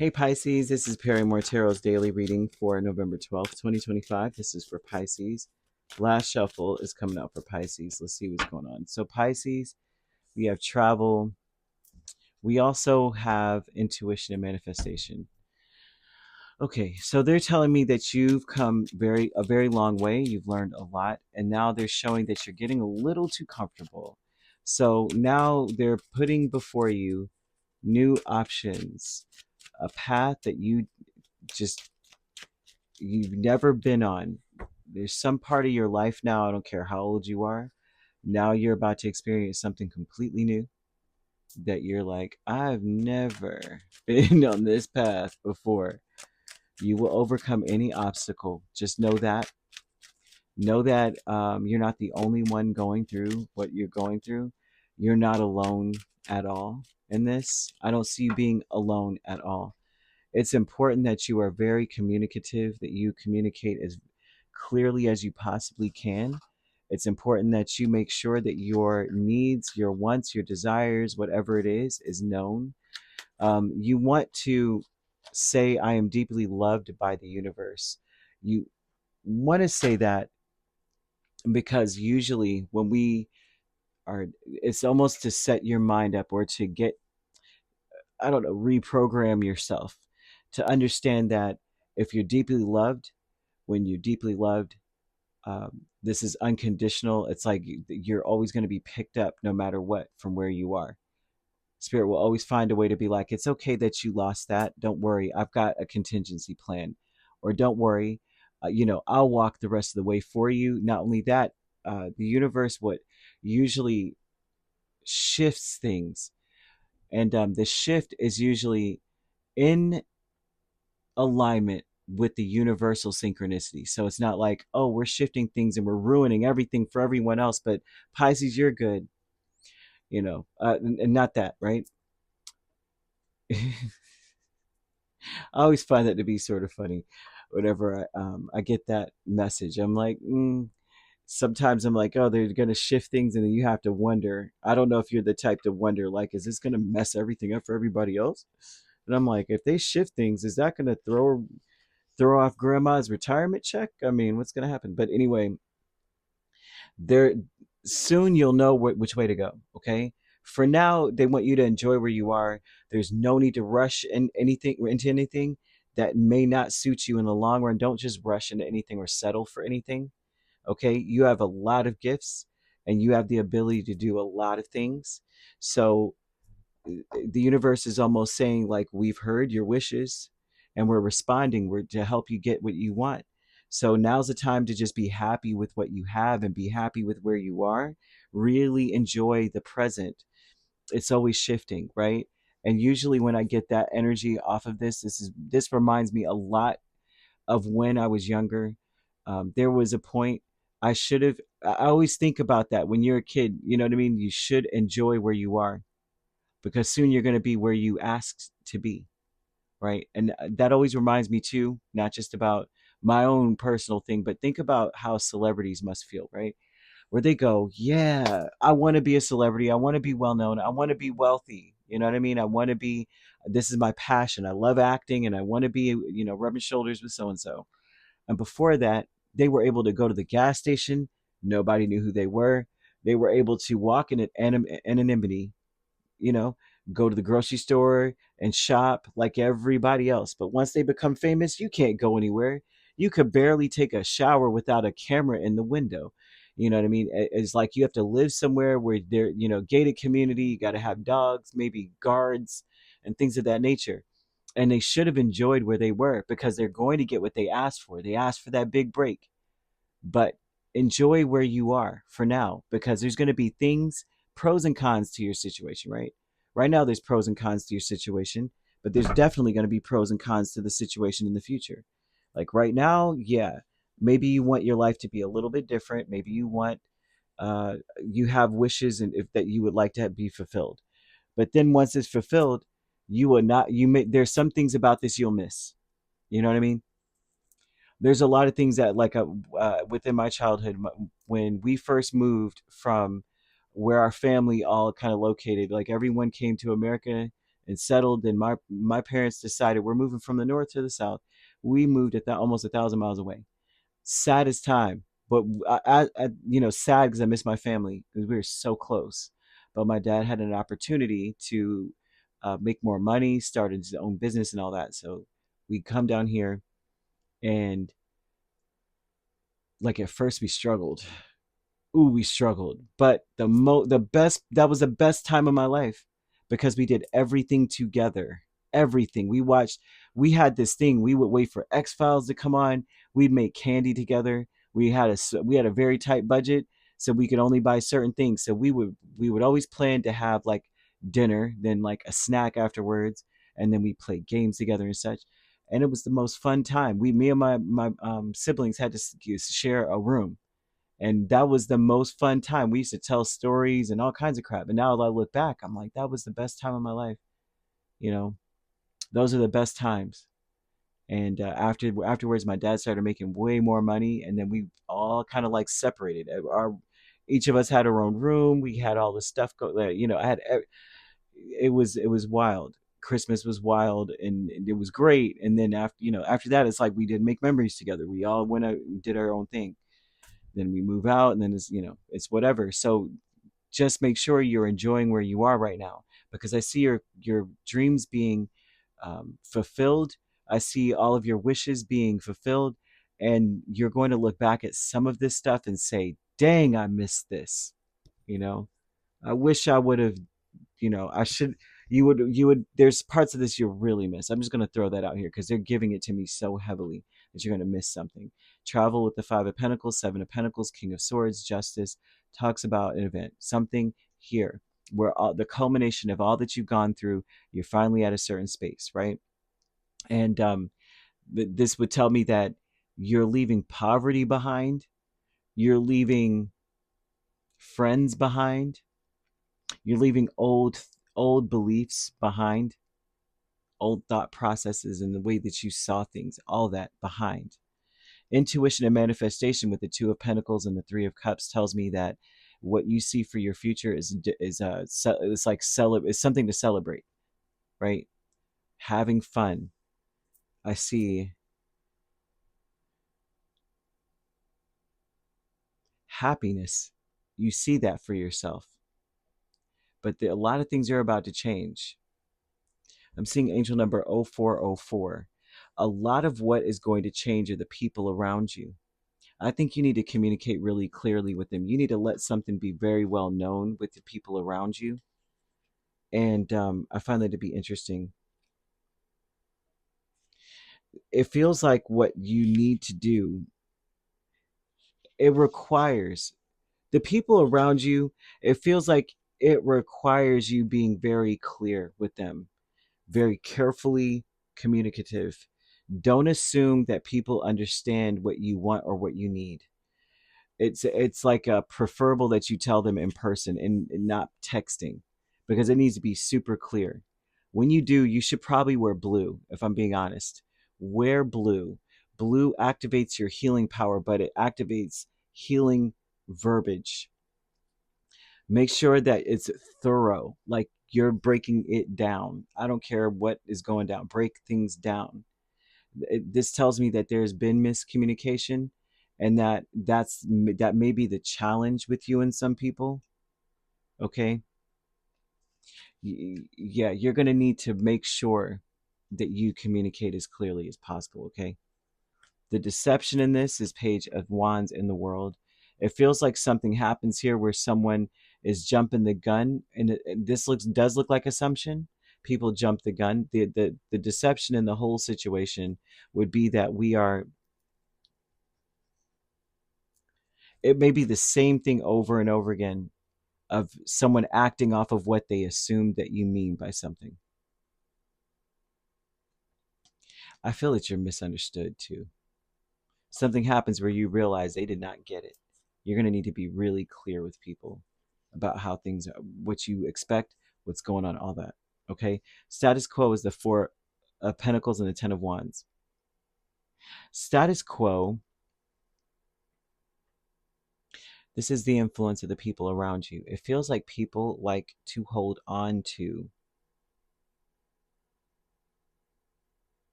Hey Pisces, this is Perrymore Tarot's daily reading for November 12th, 2025. This is for Pisces. Last shuffle is coming out for Pisces. Let's see what's going on. So Pisces, we have travel. We also have intuition and manifestation. Okay, so they're telling me that you've come a very long way. You've learned a lot, and now they're showing that you're getting a little too comfortable. So now they're putting before you new options, a path that just you've never been on. There's some part of your life now, I don't care how old you are, now you're about to experience something completely new that you're like, I've never been on this path before. You will overcome any obstacle. Just know that. Know that you're not the only one going through what you're going through. You're not alone at all in this. I don't see you being alone at all. It's important that you are very communicative, that you communicate as clearly as you possibly can. It's important that you make sure that your needs, your wants, your desires, whatever it is known. You want to say, I am deeply loved by the universe. You want to say that because usually when we are, it's almost to set your mind up or to get, I don't know, reprogram yourself to understand that if you're deeply loved, when you're deeply loved, this is unconditional. It's like you're always going to be picked up no matter what from where you are. Spirit will always find a way to be like, it's okay that you lost that. Don't worry. I've got a contingency plan. Or don't worry, I'll walk the rest of the way for you. Not only that, the universe, what usually shifts things. And the shift is usually in alignment with the universal synchronicity. So it's not like, oh, we're shifting things and we're ruining everything for everyone else, but Pisces, you're good, and not that, right? I always find that to be sort of funny whenever I get that message. I'm like, sometimes I'm like, oh, they're going to shift things, and then you have to wonder. I don't know if you're the type to wonder, like, is this going to mess everything up for everybody else? And I'm like, if they shift things, is that going to throw off grandma's retirement check? I mean, what's going to happen? But anyway, there soon you'll know which way to go. Okay. For now, they want you to enjoy where you are. There's no need to rush into anything that may not suit you in the long run. Don't just rush into anything or settle for anything. Okay. You have a lot of gifts and you have the ability to do a lot of things. So the universe is almost saying, like, we've heard your wishes and we're responding. We're to help you get what you want. So now's the time to just be happy with what you have and be happy with where you are. Really enjoy the present. It's always shifting, right? And usually when I get that energy off of this reminds me a lot of when I was younger. There was a point I should have. I always think about that when you're a kid. You know what I mean? You should enjoy where you are because soon you're going to be where you asked to be, right? And that always reminds me too, not just about my own personal thing, but think about how celebrities must feel, right? Where they go, yeah, I want to be a celebrity. I want to be well known. I want to be wealthy. You know what I mean? I want to be, this is my passion. I love acting and I want to be, rubbing shoulders with so and so. And before that, they were able to go to the gas station. Nobody knew who they were. They were able to walk in anonymity, you know, go to the grocery store and shop like everybody else. But once they become famous, you can't go anywhere. You could barely take a shower without a camera in the window. You know what I mean? It's like you have to live somewhere where there, gated community. You got to have dogs, maybe guards, and things of that nature. And they should have enjoyed where they were because they're going to get what they asked for. They asked for that big break. But enjoy where you are for now because there's going to be things, pros and cons to your situation, right? Right now, there's pros and cons to your situation, but there's definitely going to be pros and cons to the situation in the future. Like right now, yeah, maybe you want your life to be a little bit different. Maybe you want, you have wishes and if that you would like to be fulfilled. But then once it's fulfilled, you will not, there's some things about this you'll miss. You know what I mean? There's a lot of things that like within my childhood when we first moved from where our family all kind of located, like everyone came to America and settled. And my parents decided we're moving from the north to the south. We moved at that almost 1,000 miles away. Saddest time, but sad because I miss my family because we were so close. But my dad had an opportunity to make more money, start his own business and all that. So we come down here, and like at first we struggled. Ooh, we struggled. But the best, that was the best time of my life because we did everything together. Everything. We had this thing. We would wait for X-Files to come on. We'd make candy together. We had a very tight budget, so we could only buy certain things. So we would always plan to have like dinner, then like a snack afterwards, and then we play games together and such. And it was the most fun time. Me and my siblings had to share a room, and that was the most fun time. We used to tell stories and all kinds of crap. And now as I look back, I'm like, that was the best time of my life. You know, those are the best times. And afterwards, my dad started making way more money, and then we all kind of like separated. Each of us had our own room. We had all this stuff go there. I had it was wild. Christmas was wild, and it was great. And then after that, it's like we did make memories together. We all went out and did our own thing. Then we move out, and then it's whatever. So just make sure you're enjoying where you are right now, because I see your dreams being fulfilled. I see all of your wishes being fulfilled, and you're going to look back at some of this stuff and say, dang, I missed this. you know I wish I would have. I should. You would There's parts of this you'll really miss. I'm just going to throw that out here because they're giving it to me so heavily that you're going to miss something. Travel with the Five of Pentacles, Seven of Pentacles, King of Swords, Justice talks about an event, something here where the culmination of all that you've gone through, you're finally at a certain space, right? And this would tell me that you're leaving poverty behind, you're leaving friends behind, you're leaving old beliefs behind, old thought processes and the way that you saw things, all that behind. Intuition and manifestation with the Two of Pentacles and the Three of Cups tells me that what you see for your future it's like it's something to celebrate, right? Having fun. I see happiness. You see that for yourself. But a lot of things are about to change. I'm seeing angel number 0404. A lot of what is going to change are the people around you. I think you need to communicate really clearly with them. You need to let something be very well known with the people around you. And I find that to be interesting. It feels like what you need to do, it requires the people around you, it feels like it requires you being very clear with them, very carefully communicative. Don't assume that people understand what you want or what you need. It's like a preferable that you tell them in person and not texting, because it needs to be super clear. When you do, you should probably wear blue. If I'm being honest, wear blue. Blue activates your healing power, but it activates healing verbiage. Make sure that it's thorough, like you're breaking it down. I don't care what is going down, break things down. This tells me that there's been miscommunication, and that may be the challenge with you and some people. Okay. Yeah, you're going to need to make sure that you communicate as clearly as possible. Okay. The deception in this is Page of Wands in the World. It feels like something happens here where someone is jumping the gun, and this does look like assumption. People jump the gun. The deception in the whole situation would be that it may be the same thing over and over again, of someone acting off of what they assumed that you mean by something. I feel that you're misunderstood too. Something happens where you realize they did not get it. You're going to need to be really clear with people about how things are, what you expect, what's going on, all that. Okay. Status quo is the Four of Pentacles and the Ten of Wands. Status quo, this is the influence of the people around you. It feels like people like to hold on to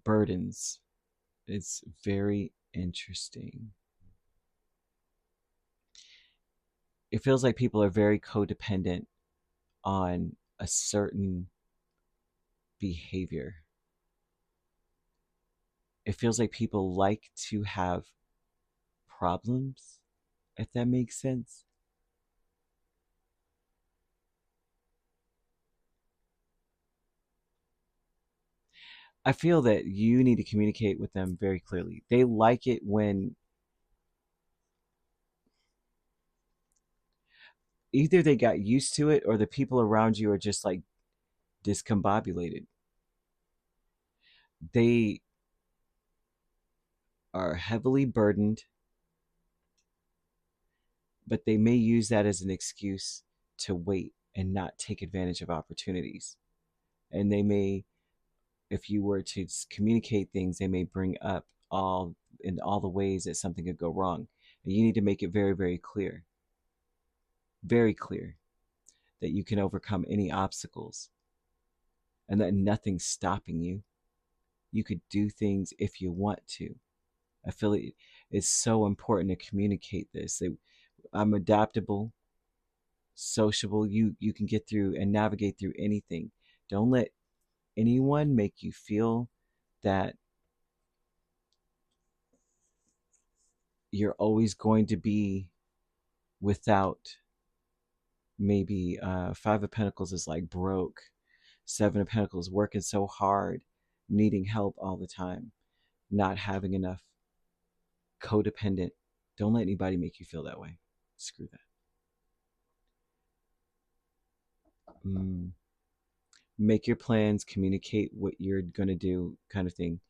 burdens. It's very interesting. It feels like people are very codependent on a certain behavior. It feels like people like to have problems, if that makes sense. I feel that you need to communicate with them very clearly. They like it when either they got used to it or the people around you are just like discombobulated. They are heavily burdened, but they may use that as an excuse to wait and not take advantage of opportunities. And they may, if you were to communicate things, they may bring up all the ways that something could go wrong. And you need to make it very, very clear that you can overcome any obstacles and that nothing's stopping you. You could do things if you want to. I feel it's so important to communicate this. I'm adaptable, sociable. You can get through and navigate through anything. Don't let anyone make you feel that you're always going to be without. Maybe Five of Pentacles is like broke. Seven of Pentacles working so hard, needing help all the time, not having enough. Codependent. Don't let anybody make you feel that way. Screw that. Make your plans, communicate what you're going to do, kind of thing,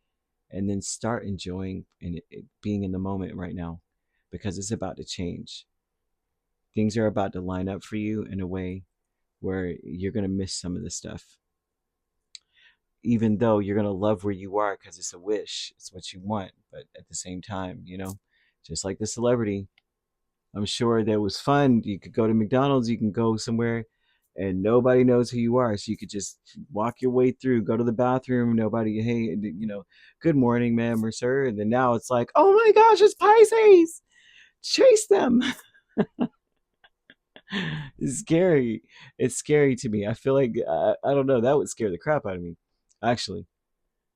and then start enjoying and being in the moment right now, because it's about to change. Things are about to line up for you in a way where you're going to miss some of the stuff, even though you're going to love where you are because it's a wish, it's what you want. But at the same time, just like the celebrity, I'm sure that was fun. You could go to McDonald's, you can go somewhere and nobody knows who you are. So you could just walk your way through, go to the bathroom, nobody, hey, good morning, ma'am or sir. And then now it's like, oh my gosh, it's Pisces. Chase them. It's scary. It's scary to me. I feel like, I don't know, that would scare the crap out of me, actually.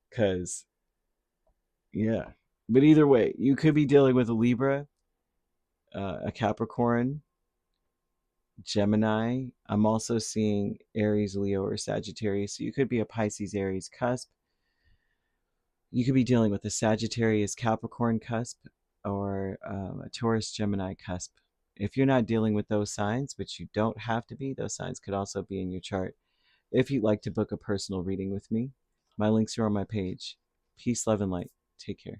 Because, yeah. But either way, you could be dealing with a Libra, a Capricorn, Gemini. I'm also seeing Aries, Leo, or Sagittarius. So you could be a Pisces, Aries cusp. You could be dealing with a Sagittarius, Capricorn cusp, or a Taurus, Gemini cusp. If you're not dealing with those signs, which you don't have to be, those signs could also be in your chart. If you'd like to book a personal reading with me, my links are on my page. Peace, love, and light. Take care.